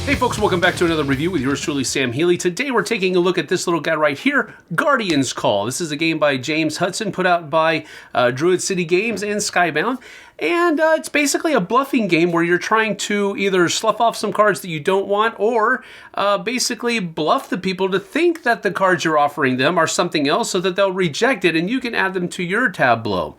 Hey folks, welcome back to another review with yours truly, Sam Healey. Today we're taking a look at this little guy right here, Guardian's Call. This is a game by James Hudson, put out by Druid City Games and Skybound. And it's basically a bluffing game where you're trying to either slough off some cards that you don't want or basically bluff the people to think that the cards you're offering them are something else so that they'll reject it and you can add them to your tableau.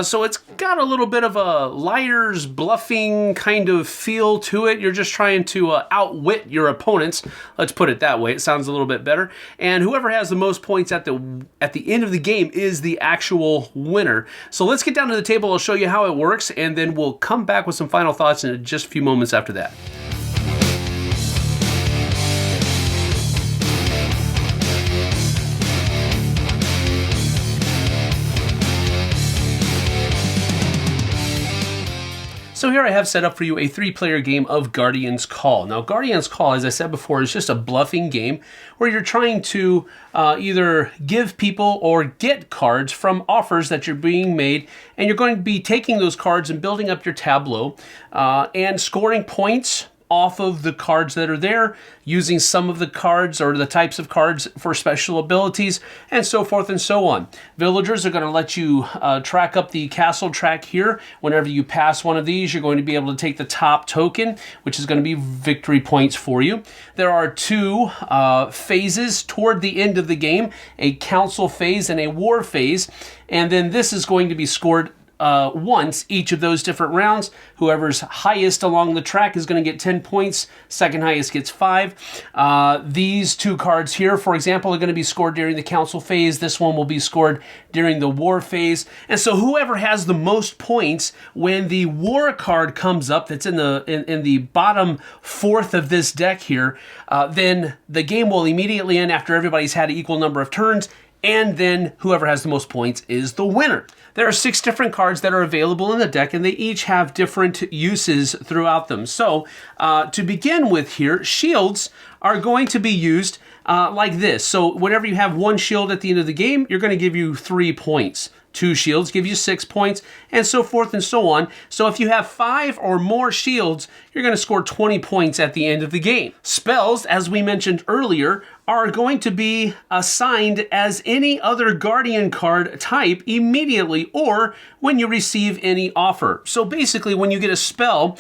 So it's got a little bit of a liar's bluffing kind of feel to it. You're just trying to outwit your opponents. Let's put it that way. It sounds a little bit better. And whoever has the most points at the end of the game is the actual winner. So let's get down to the table. I'll show you how it works, and then we'll come back with some final thoughts in just a few moments after that. So here I have set up for you a 3-player game of Guardian's Call. Now, Guardian's Call, as I said before, is just a bluffing game where you're trying to either give people or get cards from offers that you're being made, and you're going to be taking those cards and building up your tableau and scoring points off of the cards that are there, using some of the cards or the types of cards for special abilities, and so forth and so on. Villagers are going to let you track up the castle track here. Whenever you pass one of these, you're going to be able to take the top token, which is going to be victory points for you. There are 2 phases toward the end of the game, a council phase and a war phase, and then this is going to be scored once each of those different rounds. Whoever's highest along the track is going to get 10 points. Second highest gets 5. These 2 cards here, for example, are going to be scored during the council phase. This one will be scored during the war phase. And so whoever has the most points when the war card comes up, that's in the bottom 4th of this deck here, then the game will immediately end after everybody's had an equal number of turns, and then whoever has the most points is the winner. There are 6 different cards that are available in the deck, and they each have different uses throughout them. So to begin with here, shields are going to be used like this. So whenever you have 1 shield at the end of the game, you're going to give you 3 points. 2 shields give you 6 points, and so forth and so on. So if you have 5 or more shields, you're going to score 20 points at the end of the game. Spells, as we mentioned earlier, are going to be assigned as any other Guardian card type immediately or when you receive any offer. So basically, when you get a spell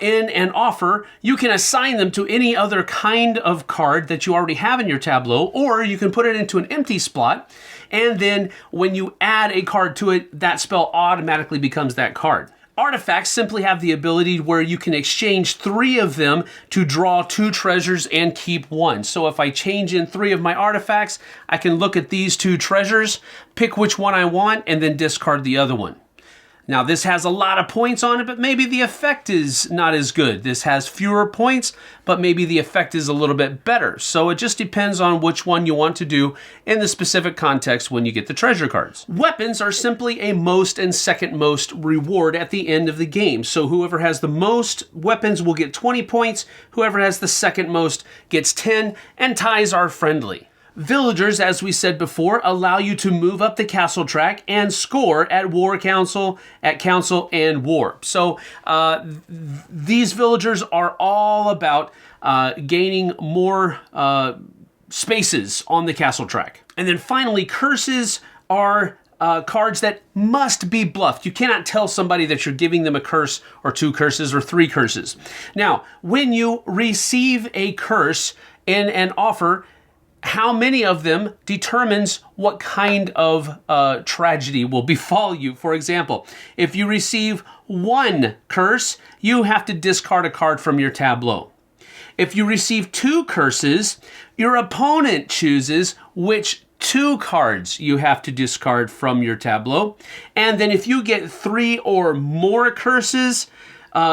in an offer, you can assign them to any other kind of card that you already have in your tableau, or you can put it into an empty slot, and then when you add a card to it, that spell automatically becomes that card. Artifacts simply have the ability where you can exchange 3 of them to draw 2 treasures and keep 1. So if I change in 3 of my artifacts, I can look at these 2 treasures, pick which one I want, and then discard the other one. Now this has a lot of points on it, but maybe the effect is not as good. This has fewer points, but maybe the effect is a little bit better. So it just depends on which one you want to do in the specific context when you get the treasure cards. Weapons are simply a most and second most reward at the end of the game. So whoever has the most weapons will get 20 points, whoever has the second most gets 10, and ties are friendly. Villagers, as we said before, allow you to move up the castle track and score at War Council, at Council, and War. So these villagers are all about gaining more spaces on the castle track. And then finally, curses are cards that must be bluffed. You cannot tell somebody that you're giving them a curse or 2 curses or 3 curses. Now, when you receive a curse in an offer, how many of them determines what kind of tragedy will befall you. For example, if you receive 1 curse, you have to discard a card from your tableau. If you receive 2 curses, your opponent chooses which 2 cards you have to discard from your tableau. And then if you get 3 or more curses,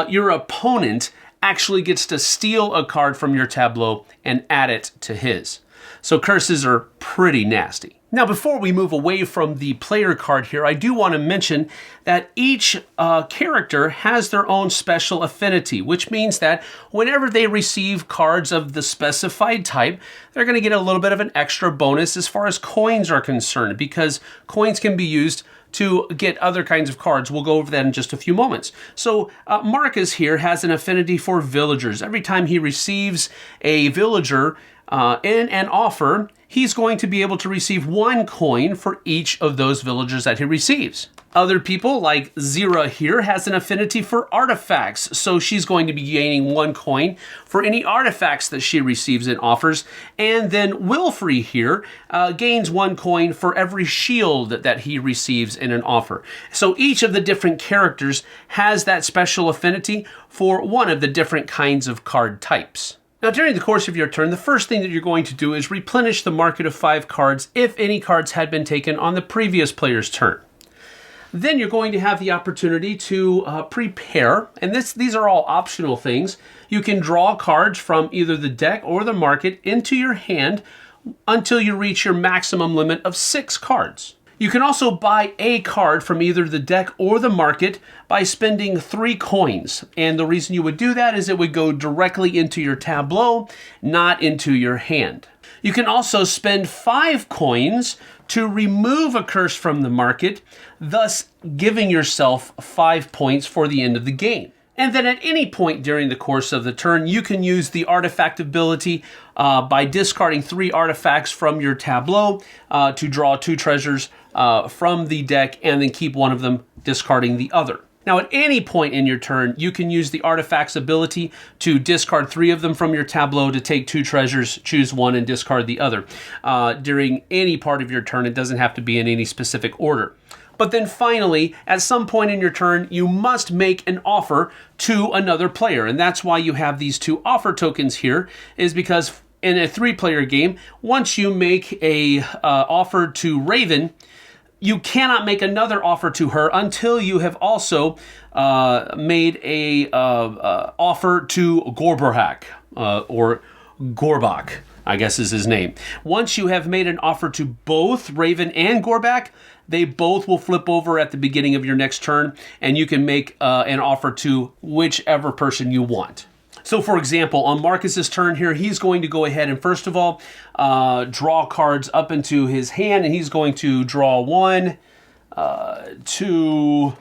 your opponent actually gets to steal a card from your tableau and add it to his. So curses are pretty nasty. Now, before we move away from the player card here, I do want to mention that each character has their own special affinity, which means that whenever they receive cards of the specified type, they're going to get a little bit of an extra bonus as far as coins are concerned, because coins can be used to get other kinds of cards. We'll go over that in just a few moments. So Marcus here has an affinity for villagers. Every time he receives a villager in an offer, he's going to be able to receive 1 coin for each of those villagers that he receives. Other people, like Zira here, has an affinity for artifacts, so she's going to be gaining 1 coin for any artifacts that she receives in offers. And then Wilfrey here gains 1 coin for every shield that he receives in an offer. So each of the different characters has that special affinity for one of the different kinds of card types. Now, during the course of your turn, the first thing that you're going to do is replenish the market of 5 cards if any cards had been taken on the previous player's turn. Then you're going to have the opportunity to prepare, and these are all optional things. You can draw cards from either the deck or the market into your hand until you reach your maximum limit of 6 cards. You can also buy a card from either the deck or the market by spending 3 coins. And the reason you would do that is it would go directly into your tableau, not into your hand. You can also spend 5 coins to remove a curse from the market, thus giving yourself 5 points for the end of the game. And then at any point during the course of the turn, you can use the artifact ability by discarding 3 artifacts from your tableau to draw 2 treasures from the deck and then keep one of them, discarding the other. Now, at any point in your turn, you can use the artifact's ability to discard 3 of them from your tableau to take 2 treasures, choose 1, and discard the other. During any part of your turn, it doesn't have to be in any specific order. But then finally, at some point in your turn, you must make an offer to another player. And that's why you have these 2 offer tokens here, is because in a 3-player game, once you make a offer to Raven, you cannot make another offer to her until you have also made a offer to Gorborhak, or Gorbak, I guess is his name. Once you have made an offer to both Raven and Gorbak, they both will flip over at the beginning of your next turn, and you can make an offer to whichever person you want. So, for example, on Marcus's turn here, he's going to go ahead and first of all draw cards up into his hand, and he's going to draw 1, 2,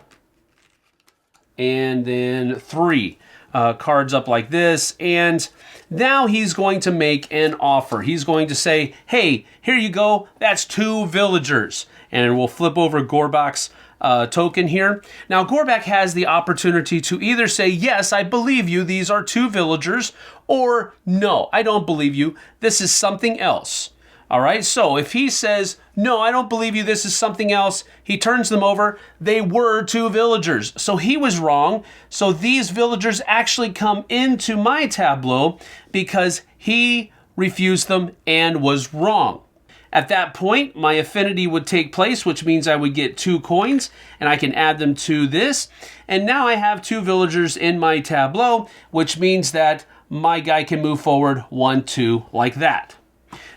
and then 3 cards up like this. And now he's going to make an offer. He's going to say, hey, here you go. That's 2 villagers. And we'll flip over Gorbak's token here. Now, Gorbak has the opportunity to either say, yes, I believe you, these are 2 villagers, or no, I don't believe you, this is something else. All right, so if he says, no, I don't believe you, this is something else, he turns them over, they were 2 villagers. So he was wrong. So these villagers actually come into my tableau because he refused them and was wrong. At that point, my affinity would take place, which means I would get 2 coins, and I can add them to this. And now I have 2 villagers in my tableau, which means that my guy can move forward 1, 2, like that.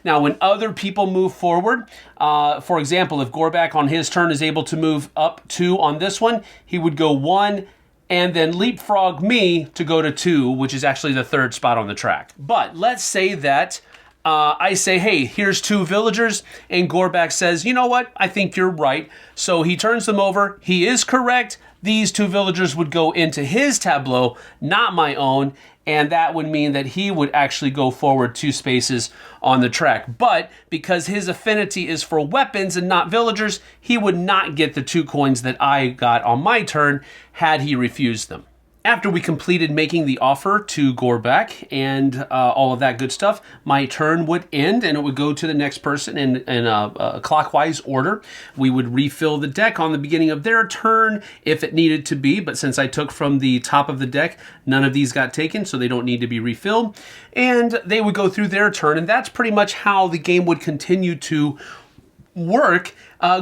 Now, when other people move forward, for example, if Gorbak on his turn is able to move up 2 on this one, he would go 1 and then leapfrog me to go to 2, which is actually the 3rd spot on the track. But let's say that I say, hey, here's 2 villagers, and Gorbak says, you know what, I think you're right. So he turns them over. He is correct. These 2 villagers would go into his tableau, not my own, and that would mean that he would actually go forward 2 spaces on the track. But because his affinity is for weapons and not villagers, he would not get the 2 coins that I got on my turn had he refused them. After we completed making the offer to Gorbak and all of that good stuff, my turn would end and it would go to the next person in a clockwise order. We would refill the deck on the beginning of their turn if it needed to be, but since I took from the top of the deck, none of these got taken, so they don't need to be refilled. And they would go through their turn, and that's pretty much how the game would continue to work,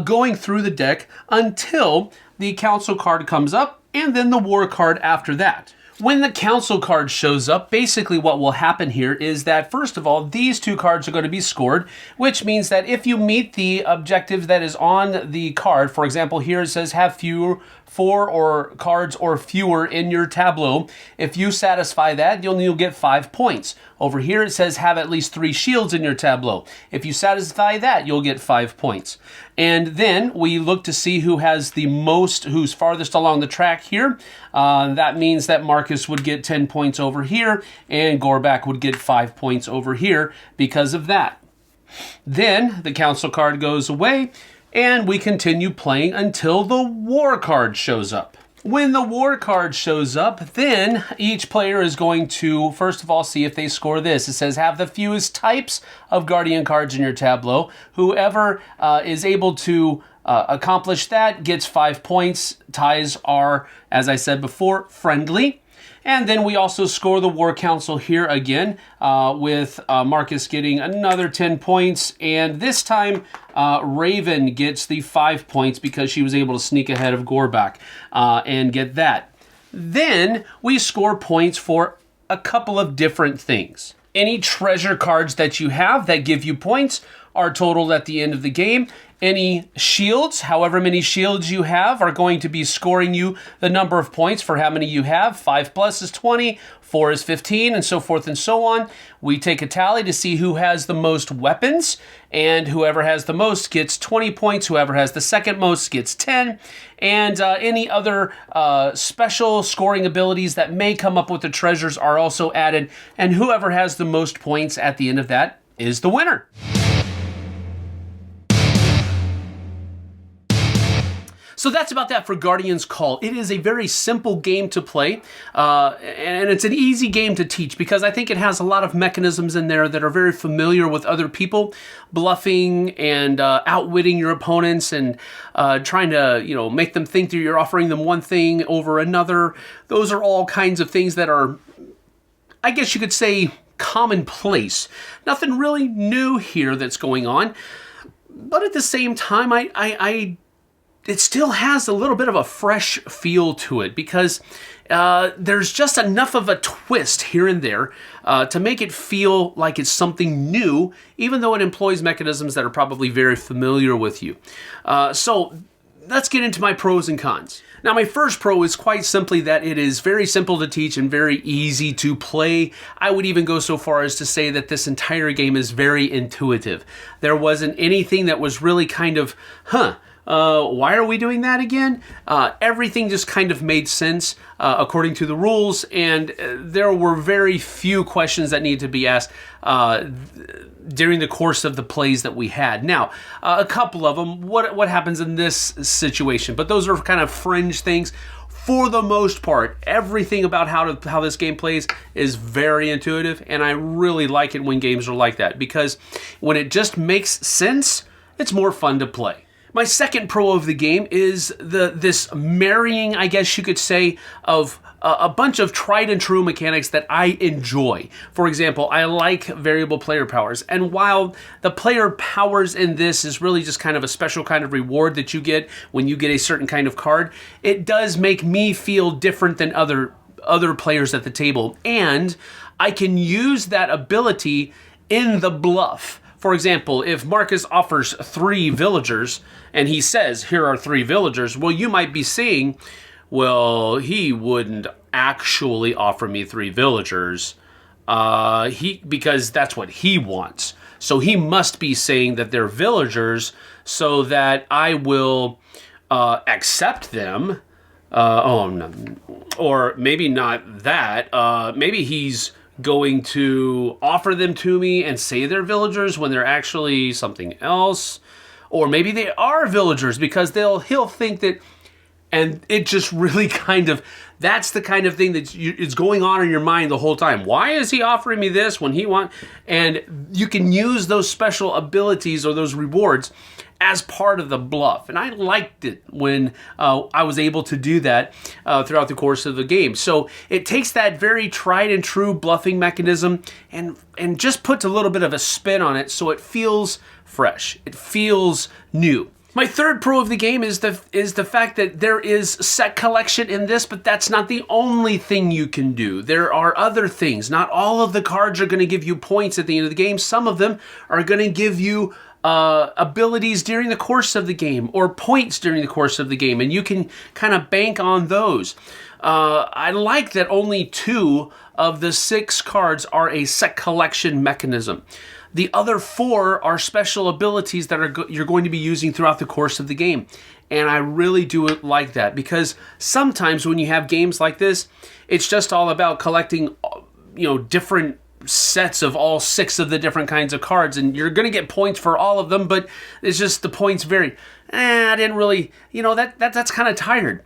going through the deck until the council card comes up, and then the war card after that. When the council card shows up, basically what will happen here is that, first of all, these 2 cards are going to be scored, which means that if you meet the objective that is on the card, for example, here it says have fewer 4 or cards or fewer in your tableau. If you satisfy that, you'll get 5 points. Over here it says have at least 3 shields in your tableau. If you satisfy that, you'll get 5 points. And then we look to see who has the most, who's farthest along the track here. That means that Marcus would get 10 points over here, and Gorbak would get 5 points over here because of that. Then the council card goes away, and we continue playing until the war card shows up. When the war card shows up, then each player is going to, first of all, see if they score this. It says have the fewest types of Guardian cards in your tableau. Whoever is able to accomplish that gets 5 points. Ties are, as I said before, friendly. And then we also score the War Council here again with Marcus getting another 10 points. And this time, Raven gets the 5 points because she was able to sneak ahead of Gorbak and get that. Then we score points for a couple of different things. Any treasure cards that you have that give you points are totaled at the end of the game. Any shields, however many shields you have, are going to be scoring you the number of points for how many you have. 5 plus is 20, 4 is 15, and so forth and so on. We take a tally to see who has the most weapons, and whoever has the most gets 20 points. Whoever has the second most gets 10. And any other special scoring abilities that may come up with the treasures are also added. And whoever has the most points at the end of that is the winner. So that's about that for Guardian's Call. It is a very simple game to play, and it's an easy game to teach because I think it has a lot of mechanisms in there that are very familiar with other people, bluffing and outwitting your opponents and trying to make them think that you're offering them one thing over another. Those are all kinds of things that are, I guess you could say, commonplace. Nothing really new here that's going on, but at the same time, it still has a little bit of a fresh feel to it because there's just enough of a twist here and there to make it feel like it's something new, even though it employs mechanisms that are probably very familiar with you. So let's get into my pros and cons. Now, my first pro is quite simply that it is very simple to teach and very easy to play. I would even go so far as to say that this entire game is very intuitive. There wasn't anything that was really kind of, why are we doing that again? Everything just kind of made sense according to the rules, and there were very few questions that needed to be asked during the course of the plays that we had. Now, a couple of them, what happens in this situation? But those are kind of fringe things. For the most part, everything about how this game plays is very intuitive, and I really like it when games are like that, because when it just makes sense, it's more fun to play. My second pro of the game is this marrying, I guess you could say, of a bunch of tried and true mechanics that I enjoy. For example, I like variable player powers, and while the player powers in this is really just kind of a special kind of reward that you get when you get a certain kind of card, it does make me feel different than other players at the table, and I can use that ability in the bluff. For example, if Marcus offers 3 villagers and he says, here are 3 villagers, well, you might be seeing, well, he wouldn't actually offer me 3 villagers because that's what he wants. So he must be saying that they're villagers so that I will accept them. Or maybe not that. Maybe he's going to offer them to me and say they're villagers when they're actually something else. Or maybe they are villagers because he'll think that, and it just really kind of, that's the kind of thing that is going on in your mind the whole time. Why is he offering me this when he wants? And you can use those special abilities or those rewards as part of the bluff. And I liked it when I was able to do that throughout the course of the game. So it takes that very tried and true bluffing mechanism and just puts a little bit of a spin on it so it feels fresh. It feels new. My third pro of the game is the fact that there is set collection in this, but that's not the only thing you can do. There are other things. Not all of the cards are going to give you points at the end of the game. Some of them are going to give you abilities during the course of the game or points during the course of the game, and you can kind of bank on those. I like that only 2 of the 6 cards are a set collection mechanism. The other 4 are special abilities that you're going to be using throughout the course of the game. And I really do like that, because sometimes when you have games like this, it's just all about collecting, different sets of all 6 of the different kinds of cards, and you're going to get points for all of them, but it's just the points vary. I didn't really, that's kind of tired.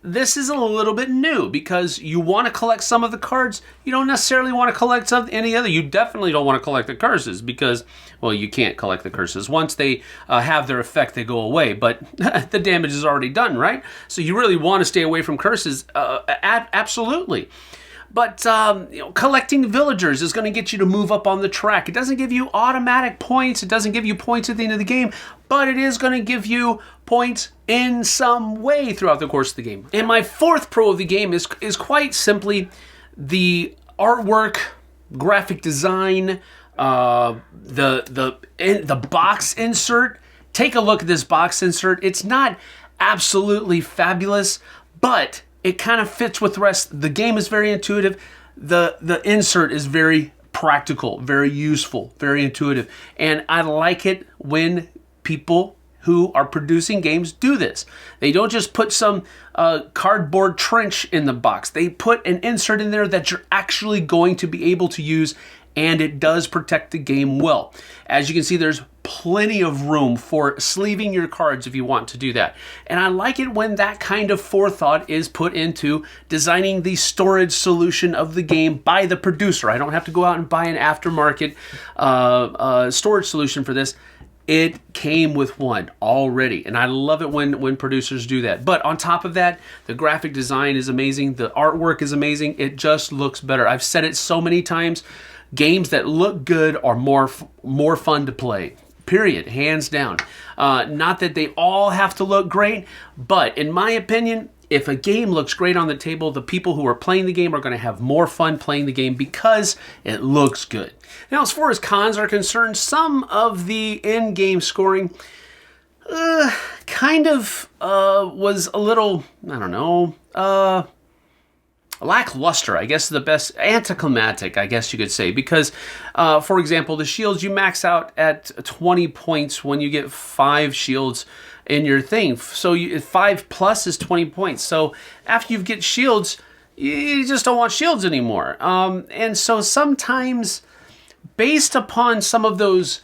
This is a little bit new because you want to collect some of the cards. You don't necessarily want to collect any other. You definitely don't want to collect the curses because, well, you can't collect the curses. Once they have their effect, they go away. But the damage is already done, right? So you really want to stay away from curses. Absolutely. But collecting villagers is going to get you to move up on the track. It doesn't give you automatic points. It doesn't give you points at the end of the game, but it is going to give you points in some way throughout the course of the game. And my 4th pro of the game is quite simply the artwork, graphic design, the box insert. Take a look at this box insert. It's not absolutely fabulous, but it kind of fits with the rest. The game is very intuitive. The insert is very practical, very useful, very intuitive. And I like it when people who are producing games do this. They don't just put some cardboard trench in the box. They put an insert in there that you're actually going to be able to use, and it does protect the game well. As you can see, there's plenty of room for sleeving your cards if you want to do that. And I like it when that kind of forethought is put into designing the storage solution of the game by the producer. I don't have to go out and buy an aftermarket storage solution for this. It came with one already, and I love it when producers do that. But on top of that, the graphic design is amazing. The artwork is amazing. It just looks better. I've said it so many times. Games that look good are more fun to play. Period. Hands down. Not that they all have to look great, but in my opinion, if a game looks great on the table, the people who are playing the game are going to have more fun playing the game because it looks good. Now, as far as cons are concerned, some of the in-game scoring kind of was a little, lackluster, I guess is the best, anticlimactic, I guess you could say, because, for example, the shields, you max out at 20 points when you get 5 shields in your thing. So 5 plus is 20 points. So after you get shields, you just don't want shields anymore. And so sometimes, based upon some of those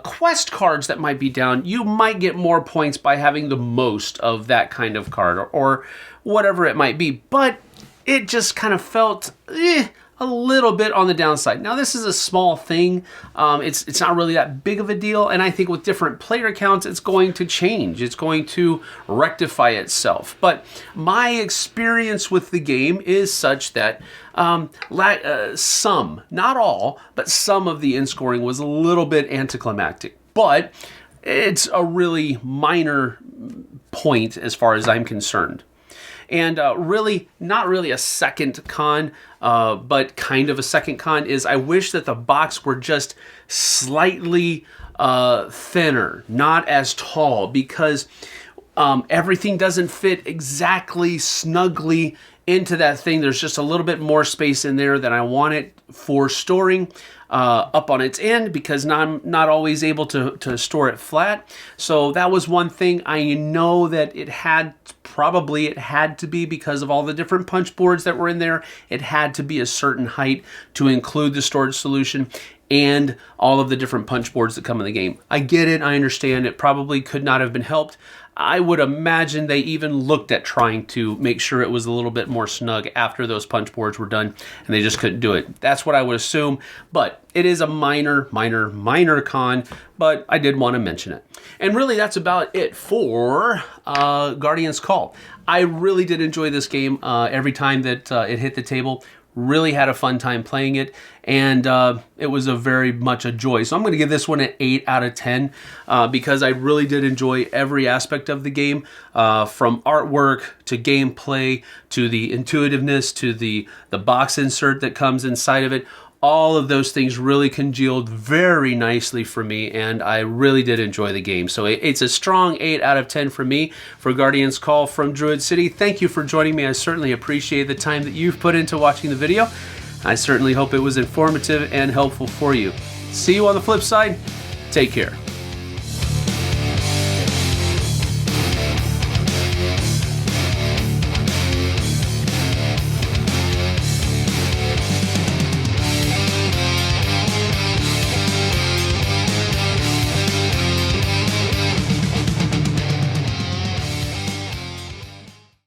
quest cards that might be down, you might get more points by having the most of that kind of card or whatever it might be. But it just kind of felt a little bit on the downside. Now, this is a small thing. It's not really that big of a deal. And I think with different player counts, it's going to change. It's going to rectify itself. But my experience with the game is such that some, not all, but some of the end scoring was a little bit anticlimactic. But it's a really minor point as far as I'm concerned. And really, not really a second con, but kind of a second con is I wish that the box were just slightly thinner, not as tall, because everything doesn't fit exactly snugly into that thing. There's just a little bit more space in there than I want it for storing up on its end, because I'm not always able to store it flat. So that was one thing. I know that it had to be, because of all the different punch boards that were in there, it had to be a certain height to include the storage solution and all of the different punch boards that come in the game. I get it. I understand. It probably could not have been helped. I would imagine they even looked at trying to make sure it was a little bit more snug after those punch boards were done, and they just couldn't do it. That's what I would assume, but it is a minor con, but I did want to mention it. And really, that's about it for Guardian's Call. I really did enjoy this game every time that it hit the table. Really had a fun time playing it, and it was very much a joy. So I'm going to give this one an 8 out of 10 because I really did enjoy every aspect of the game, from artwork to gameplay to the intuitiveness to the box insert that comes inside of it. all of those things really congealed very nicely for me, and I really did enjoy the game. So it's a strong 8 out of 10 for me for Guardian's Call from Druid City. Thank you for joining me. I certainly appreciate the time that you've put into watching the video. I certainly hope it was informative and helpful for you. See you on the flip side. Take care.